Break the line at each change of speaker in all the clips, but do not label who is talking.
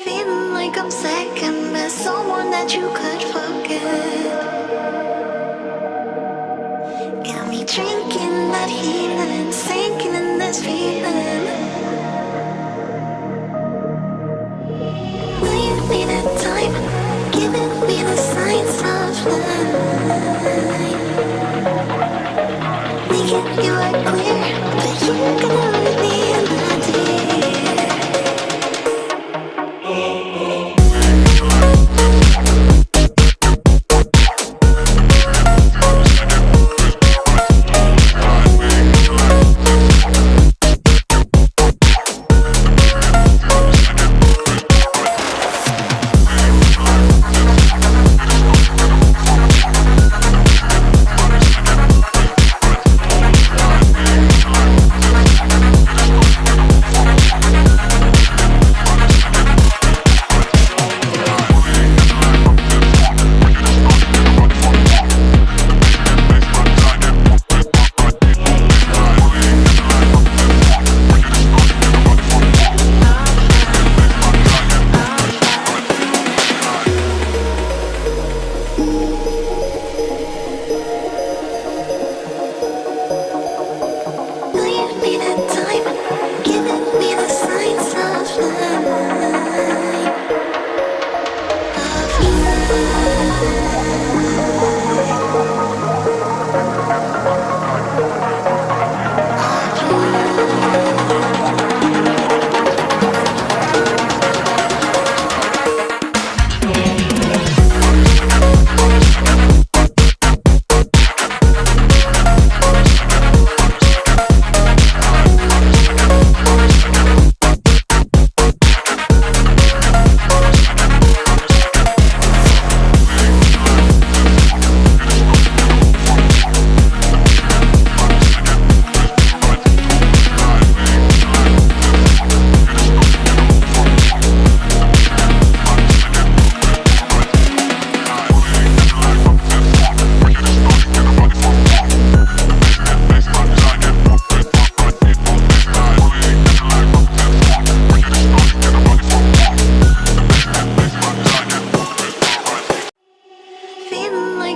Feeling like I'm second best, someone that you could forget. Got me drinking that healing, sinking in this feeling. Will you need a time, giving me the signs of life. Making you are clear, but you're gonna leave me in the deep.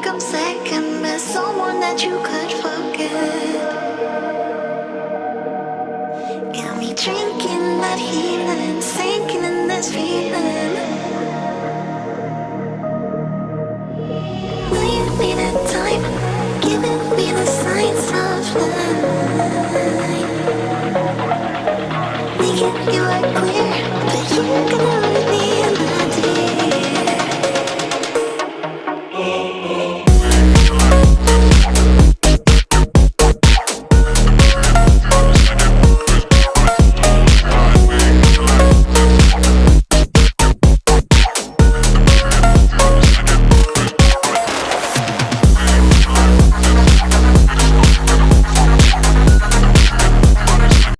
I'm second best, someone that you could forget. Got me drinking that healing, sinking in this feeling. Will you need a time, giving me the signs of life. Making you are clear, but you're gonna